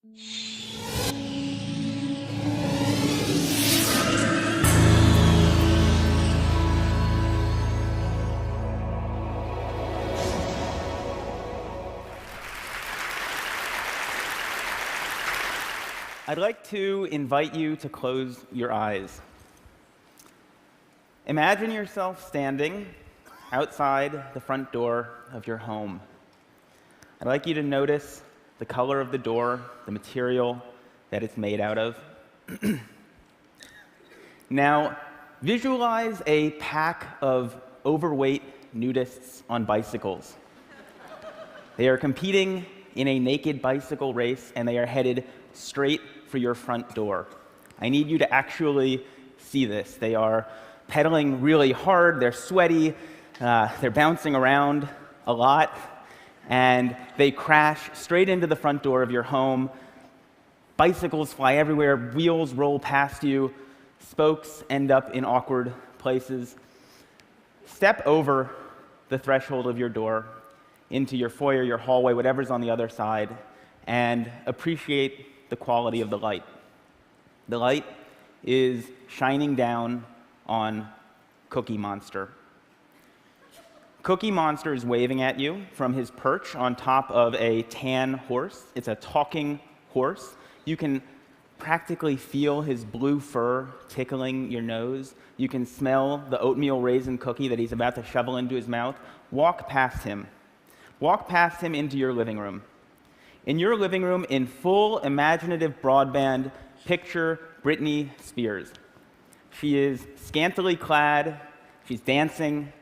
I'd like to invite you to close your eyes. Imagine yourself standing outside the front door of your home. I'd like you to notice the color of the door, the material that it's made out of. Now, visualize a pack of overweight nudists on bicycles. They are competing in a naked bicycle race, and they are headed straight for your front door. I need you to actually see this. They are pedaling really hard, they're sweaty, they're bouncing around a lot, and they crash straight into the front door of your home. Bicycles fly everywhere, wheels roll past you, spokes end up in awkward places. Step over the threshold of your door into your foyer, your hallway, whatever's on the other side, and appreciate the quality of the light. The light is shining down on Cookie Monster. Cookie Monster is waving at you from his perch on top of a tan horse. It's a talking horse. You can practically feel his blue fur tickling your nose. You can smell the oatmeal raisin cookie that he's about to shovel into his mouth. Walk past him. Walk past him into your living room. In your living room, in full imaginative broadband, picture Britney Spears. She is scantily clad, she's dancing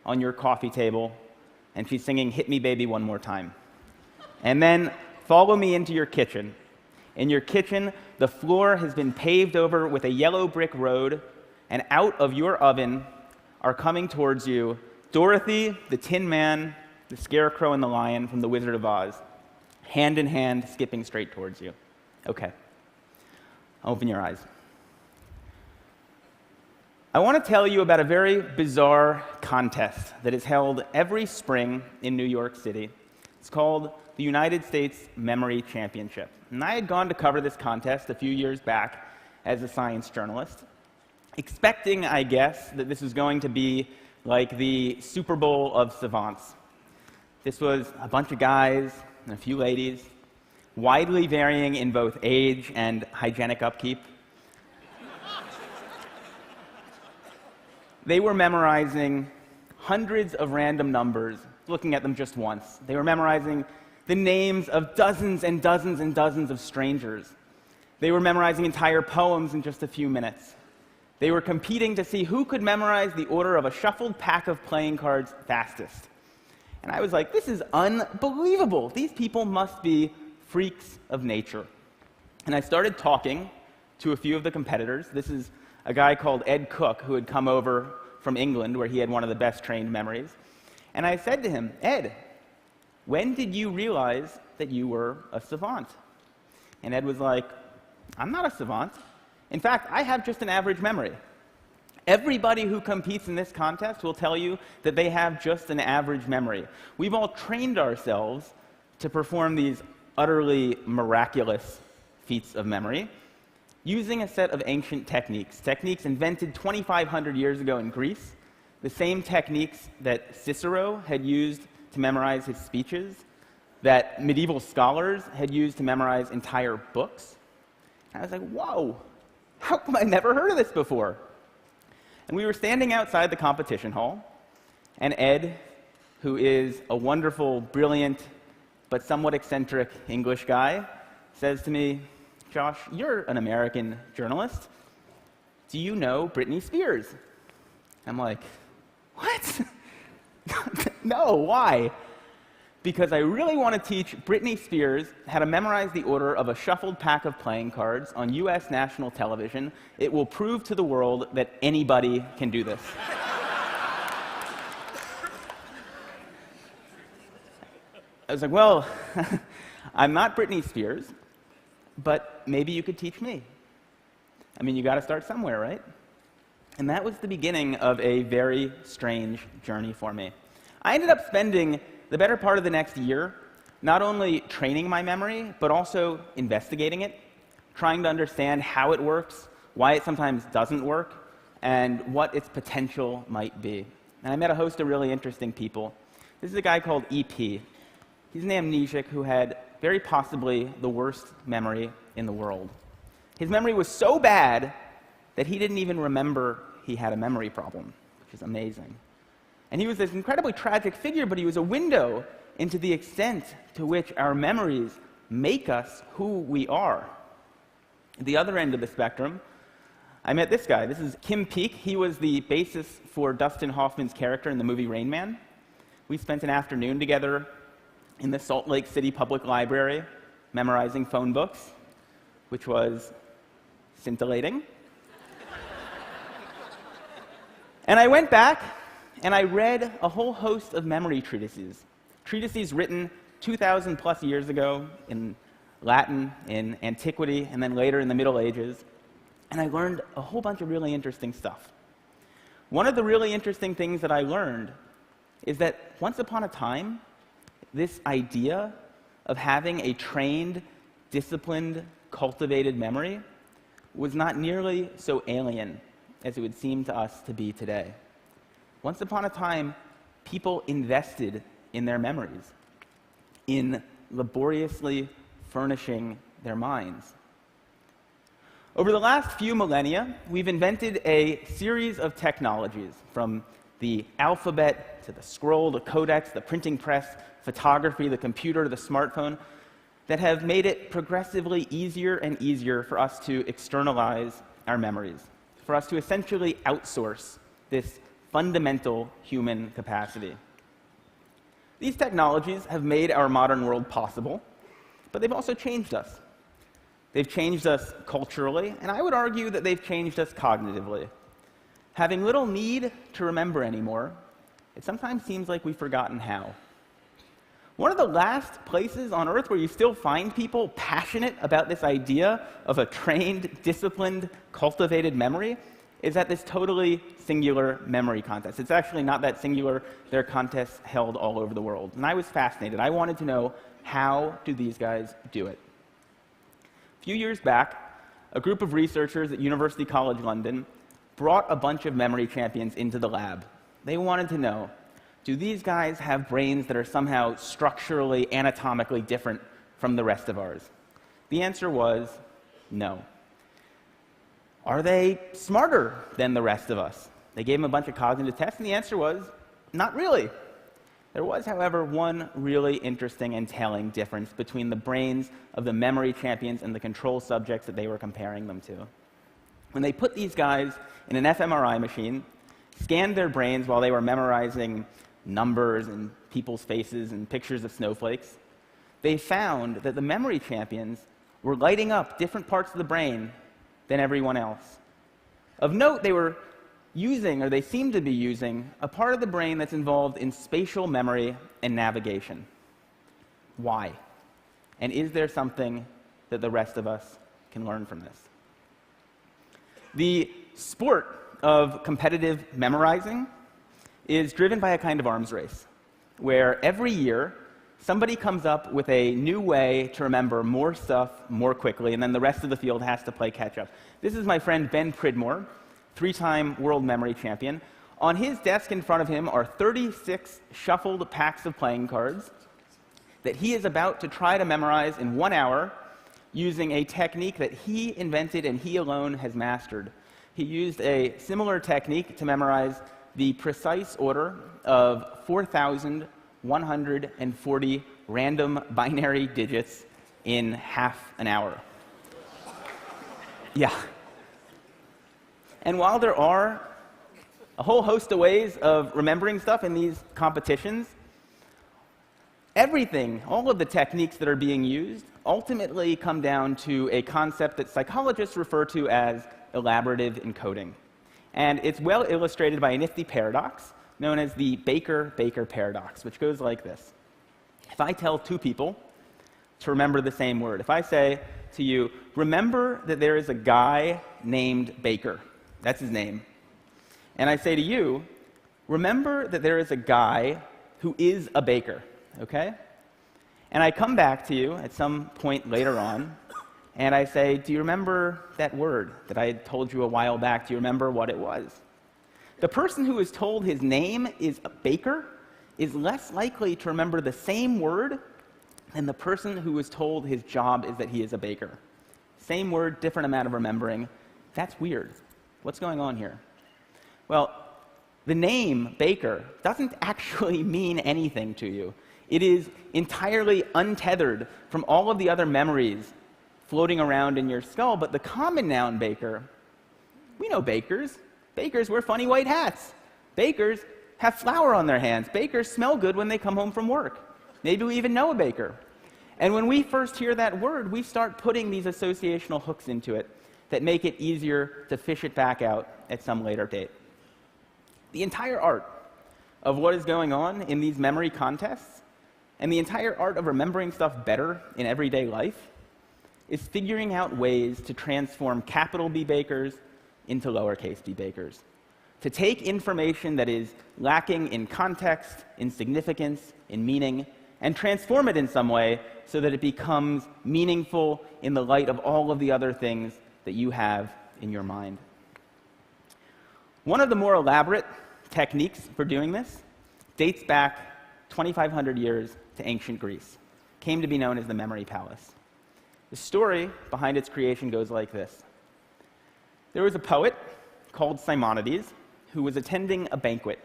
on your coffee table, and she's singing "Hit Me Baby One More Time." And then follow me into your kitchen. In your kitchen, the floor has been paved over with a yellow brick road, and out of your oven are coming towards you Dorothy, the Tin Man, the Scarecrow, and the Lion from The Wizard of Oz. Hand in hand, skipping straight towards you. Okay. Open your eyes. I want to tell you about a very bizarre contest that is held every spring in New York City. It's called the United States Memory Championship. And I had gone to cover this contest a few years back as a science journalist, expecting, I guess, that this was going to be like the Super Bowl of savants. This was a bunch of guys and a few ladies, widely varying in both age and hygienic upkeep. They were memorizing hundreds of random numbers, looking at them just once. They were memorizing the names of dozens and dozens and dozens of strangers. They were memorizing entire poems in just a few minutes. They were competing to see who could memorize the order of a shuffled pack of playing cards fastest. And I was like, this is unbelievable. These people must be freaks of nature. And I started talking to a few of the competitors. This is a guy called Ed Cook, who had come over from England, where he had one of the best trained memories. And I said to him, Ed, when did you realize that you were a savant? And Ed was like, I'm not a savant. In fact, I have just an average memory. Everybody who competes in this contest will tell you that they have just an average memory. We've all trained ourselves to perform these utterly miraculous feats of memory using a set of ancient techniques invented 2,500 years ago in Greece, the same techniques that Cicero had used to memorize his speeches, that medieval scholars had used to memorize entire books. And I was like, whoa, how come I never heard of this before? And we were standing outside the competition hall, and Ed, who is a wonderful, brilliant, but somewhat eccentric English guy, says to me, Josh, you're an American journalist. Do you know Britney Spears? I'm like, what? No, why? Because I really want to teach Britney Spears how to memorize the order of a shuffled pack of playing cards on US national television. It will prove to the world that anybody can do this. I was like, well, I'm not Britney Spears, but maybe you could teach me. I mean, you got to start somewhere, right? And that was the beginning of a very strange journey for me. I ended up spending the better part of the next year not only training my memory, but also investigating it, trying to understand how it works, why it sometimes doesn't work, and what its potential might be. And I met a host of really interesting people. This is a guy called EP. He's an amnesiac who had very possibly the worst memory in the world. His memory was so bad that he didn't even remember he had a memory problem, which is amazing. And he was this incredibly tragic figure, but he was a window into the extent to which our memories make us who we are. At the other end of the spectrum, I met this guy. This is Kim Peek. He was the basis for Dustin Hoffman's character in the movie Rain Man. We spent an afternoon together in the Salt Lake City Public Library memorizing phone books, which was scintillating. And I went back and I read a whole host of memory treatises written 2,000 plus years ago in Latin, in antiquity, and then later in the Middle Ages. And I learned a whole bunch of really interesting stuff. One of the really interesting things that I learned is that once upon a time, this idea of having a trained, disciplined, cultivated memory was not nearly so alien as it would seem to us to be today. Once upon a time, people invested in their memories, in laboriously furnishing their minds. Over the last few millennia, we've invented a series of technologies, from the alphabet to the scroll, the codex, the printing press, photography, the computer, the smartphone, that have made it progressively easier and easier for us to externalize our memories, for us to essentially outsource this fundamental human capacity. These technologies have made our modern world possible, but they've also changed us. They've changed us culturally, and I would argue that they've changed us cognitively. Having little need to remember anymore, it sometimes seems like we've forgotten how. One of the last places on Earth where you still find people passionate about this idea of a trained, disciplined, cultivated memory is at this totally singular memory contest. It's actually not that singular. There are contests held all over the world. And I was fascinated. I wanted to know, how do these guys do it? A few years back, a group of researchers at University College London brought a bunch of memory champions into the lab. They wanted to know, do these guys have brains that are somehow structurally, anatomically different from the rest of ours? The answer was no. Are they smarter than the rest of us? They gave them a bunch of cognitive tests, and the answer was not really. There was, however, one really interesting and telling difference between the brains of the memory champions and the control subjects that they were comparing them to. When they put these guys in an fMRI machine, scanned their brains while they were memorizing numbers and people's faces and pictures of snowflakes, they found that the memory champions were lighting up different parts of the brain than everyone else. Of note, they were using, or they seem to be using, a part of the brain that's involved in spatial memory and navigation. Why? And is there something that the rest of us can learn from this? The sport of competitive memorizing is driven by a kind of arms race, where every year somebody comes up with a new way to remember more stuff more quickly, and then the rest of the field has to play catch-up. This is my friend Ben Pridmore, three-time world memory champion. On his desk in front of him are 36 shuffled packs of playing cards that he is about to try to memorize in 1 hour using a technique that he invented and he alone has mastered. He used a similar technique to memorize the precise order of 4,140 random binary digits in half an hour. Yeah. And while there are a whole host of ways of remembering stuff in these competitions, everything, all of the techniques that are being used, ultimately come down to a concept that psychologists refer to as elaborative encoding. And it's well illustrated by a nifty paradox known as the Baker-Baker paradox, which goes like this. If I tell two people to remember the same word, if I say to you, remember that there is a guy named Baker, that's his name, and I say to you, remember that there is a guy who is a baker, okay? And I come back to you at some point later on, and I say, do you remember that word that I had told you a while back? Do you remember what it was? The person who is told his name is a baker is less likely to remember the same word than the person who was told his job is that he is a baker. Same word, different amount of remembering. That's weird. What's going on here? Well, the name baker doesn't actually mean anything to you. It is entirely untethered from all of the other memories floating around in your skull. But the common noun baker, we know bakers. Bakers wear funny white hats. Bakers have flour on their hands. Bakers smell good when they come home from work. Maybe we even know a baker. And when we first hear that word, we start putting these associational hooks into it that make it easier to fish it back out at some later date. The entire art of what is going on in these memory contests, and the entire art of remembering stuff better in everyday life, is figuring out ways to transform capital B bakers into lowercase b bakers. To take information that is lacking in context, in significance, in meaning, and transform it in some way so that it becomes meaningful in the light of all of the other things that you have in your mind. One of the more elaborate techniques for doing this dates back 2,500 years to ancient Greece. Came to be known as the memory palace. The story behind its creation goes like this. There was a poet called Simonides who was attending a banquet.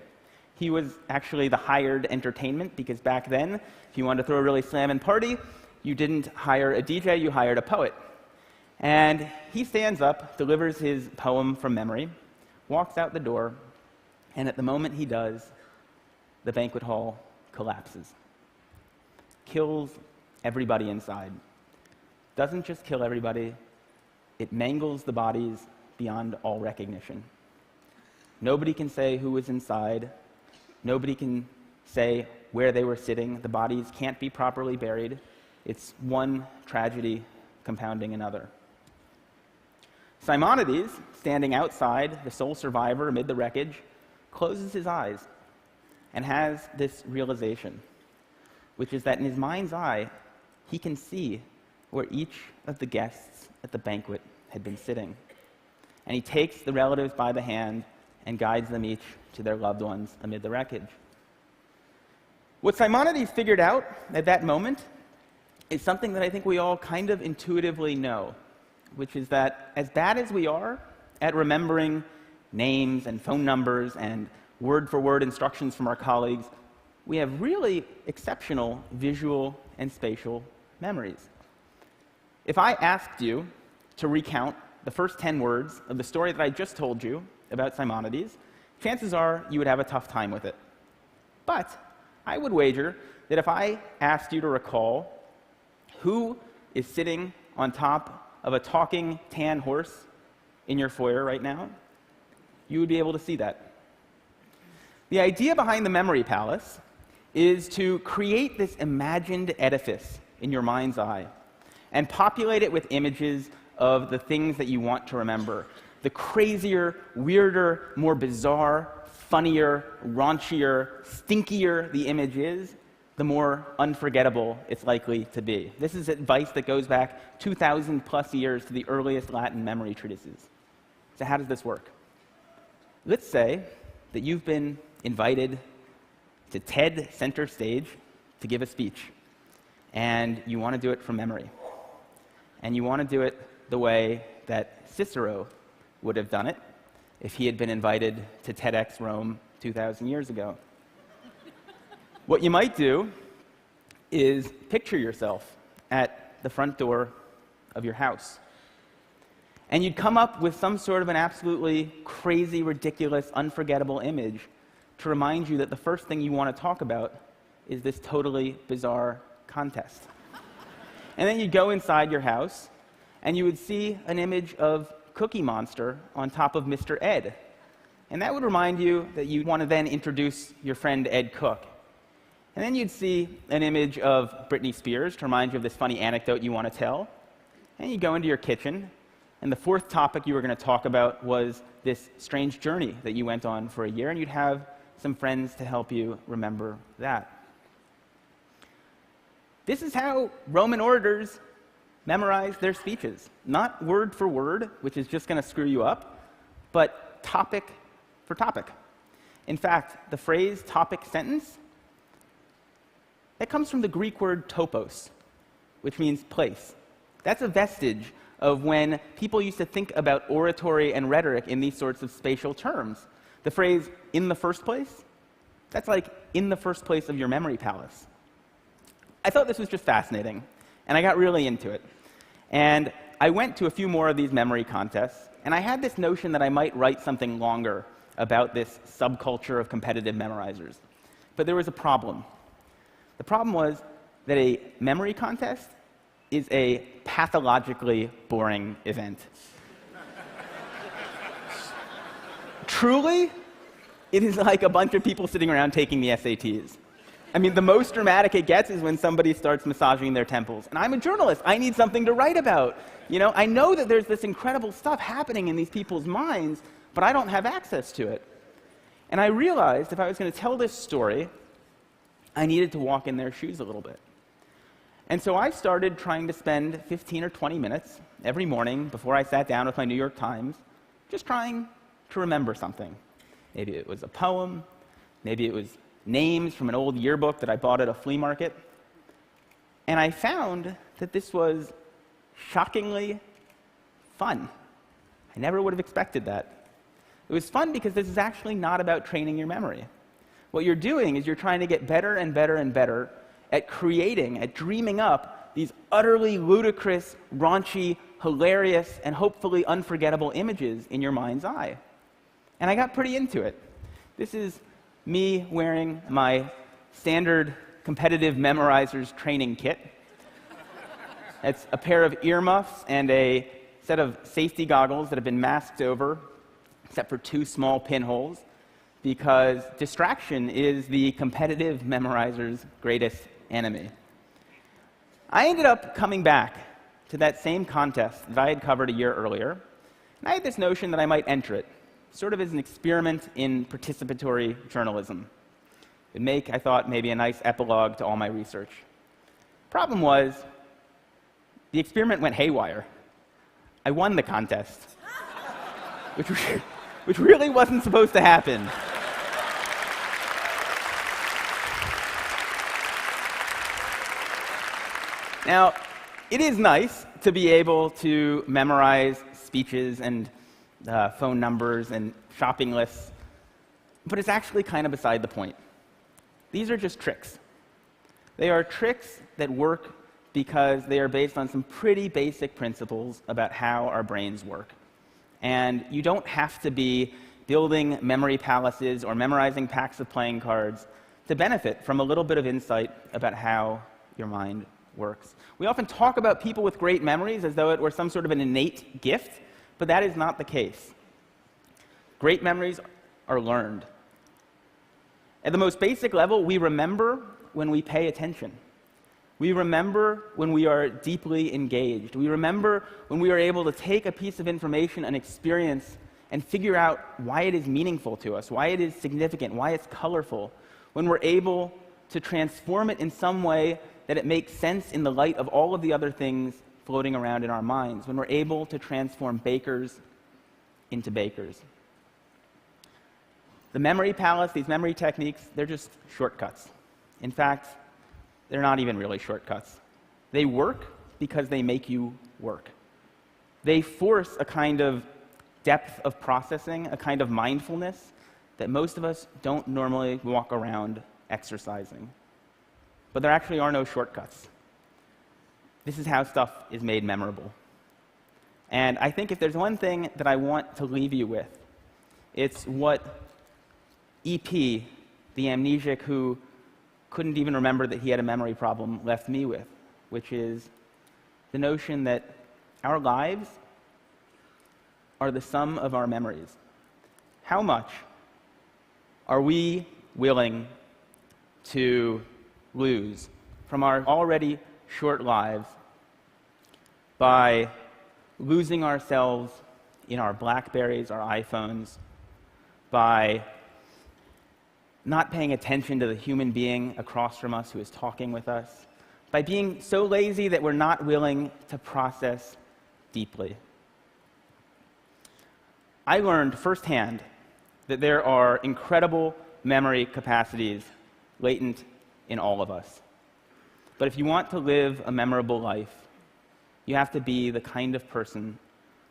He was actually the hired entertainment, because back then, if you wanted to throw a really slammin' party, you didn't hire a DJ, you hired a poet. And he stands up, delivers his poem from memory, walks out the door, and at the moment he does, the banquet hall collapses. Kills everybody inside. Doesn't just kill everybody, it mangles the bodies beyond all recognition. Nobody can say who was inside. Nobody can say where they were sitting. The bodies can't be properly buried. It's one tragedy compounding another. Simonides, standing outside, the sole survivor amid the wreckage, closes his eyes and has this realization, which is that in his mind's eye, he can see where each of the guests at the banquet had been sitting. And he takes the relatives by the hand and guides them each to their loved ones amid the wreckage. What Simonides figured out at that moment is something that I think we all kind of intuitively know, which is that as bad as we are at remembering names and phone numbers and word-for-word instructions from our colleagues, we have really exceptional visual and spatial memories. If I asked you to recount the first 10 words of the story that I just told you about Simonides, chances are you would have a tough time with it. But I would wager that if I asked you to recall who is sitting on top of a talking tan horse in your foyer right now, you would be able to see that. The idea behind the memory palace is to create this imagined edifice in your mind's eye and populate it with images of the things that you want to remember. The crazier, weirder, more bizarre, funnier, raunchier, stinkier the image is, the more unforgettable it's likely to be. This is advice that goes back 2,000 plus years to the earliest Latin memory treatises. So how does this work? Let's say that you've been invited to TED Center Stage to give a speech, and you want to do it from memory. And you want to do it the way that Cicero would have done it if he had been invited to TEDx Rome 2,000 years ago. What you might do is picture yourself at the front door of your house. And you'd come up with some sort of an absolutely crazy, ridiculous, unforgettable image to remind you that the first thing you want to talk about is this totally bizarre contest. And then you'd go inside your house, and you would see an image of Cookie Monster on top of Mr. Ed. And that would remind you that you want to then introduce your friend Ed Cook. And then you'd see an image of Britney Spears to remind you of this funny anecdote you want to tell. And you'd go into your kitchen, and the fourth topic you were going to talk about was this strange journey that you went on for a year, and you'd have some friends to help you remember that. This is how Roman orators memorized their speeches. Not word for word, which is just going to screw you up, but topic for topic. In fact, the phrase topic sentence, that comes from the Greek word topos, which means place. That's a vestige of when people used to think about oratory and rhetoric in these sorts of spatial terms. The phrase, in the first place, that's like in the first place of your memory palace. I thought this was just fascinating, and I got really into it. And I went to a few more of these memory contests, and I had this notion that I might write something longer about this subculture of competitive memorizers. But there was a problem. The problem was that a memory contest is a pathologically boring event. Truly, it is like a bunch of people sitting around taking the SATs. I mean, the most dramatic it gets is when somebody starts massaging their temples. And I'm a journalist. I need something to write about. You know, I know that there's this incredible stuff happening in these people's minds, but I don't have access to it. And I realized if I was going to tell this story, I needed to walk in their shoes a little bit. And so I started trying to spend 15 or 20 minutes every morning before I sat down with my New York Times, just trying to remember something. Maybe it was a poem, maybe it was names from an old yearbook that I bought at a flea market. And I found that this was shockingly fun. I never would have expected that. It was fun because this is actually not about training your memory. What you're doing is you're trying to get better and better and better at creating, at dreaming up these utterly ludicrous, raunchy, hilarious, and hopefully unforgettable images in your mind's eye. And I got pretty into it. This is me wearing my standard competitive memorizers training kit. It's a pair of earmuffs and a set of safety goggles that have been masked over, except for 2 small pinholes, because distraction is the competitive memorizer's greatest enemy. I ended up coming back to that same contest that I had covered a year earlier, and I had this notion that I might enter it, sort of as an experiment in participatory journalism. It'd make, I thought, maybe a nice epilogue to all my research. Problem was, the experiment went haywire. I won the contest, which really wasn't supposed to happen. Now, it is nice to be able to memorize speeches and phone numbers and shopping lists, but it's actually kind of beside the point. These are just tricks. They are tricks that work because they are based on some pretty basic principles about how our brains work. And you don't have to be building memory palaces or memorizing packs of playing cards to benefit from a little bit of insight about how your mind works. We often talk about people with great memories as though it were some sort of an innate gift, but that is not the case. Great memories are learned. At the most basic level, we remember when we pay attention. We remember when we are deeply engaged. We remember when we are able to take a piece of information, an experience, and figure out why it is meaningful to us, why it is significant, why it's colorful. When we're able to transform it in some way that it makes sense in the light of all of the other things floating around in our minds. When we're able to transform bakers into bakers. The memory palace, these memory techniques, they're just shortcuts. In fact, they're not even really shortcuts. They work because they make you work. They force a kind of depth of processing, a kind of mindfulness that most of us don't normally walk around exercising. But there actually are no shortcuts. This is how stuff is made memorable. And I think if there's one thing that I want to leave you with, it's what EP, the amnesiac who couldn't even remember that he had a memory problem, left me with, which is the notion that our lives are the sum of our memories. How much are we willing to lose from our already short lives by losing ourselves in our BlackBerries, our iPhones, by not paying attention to the human being across from us who is talking with us, by being so lazy that we're not willing to process deeply. I learned firsthand that there are incredible memory capacities latent in all of us. But if you want to live a memorable life, you have to be the kind of person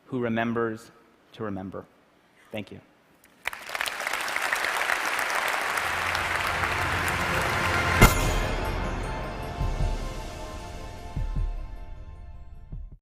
who remembers to remember. Thank you.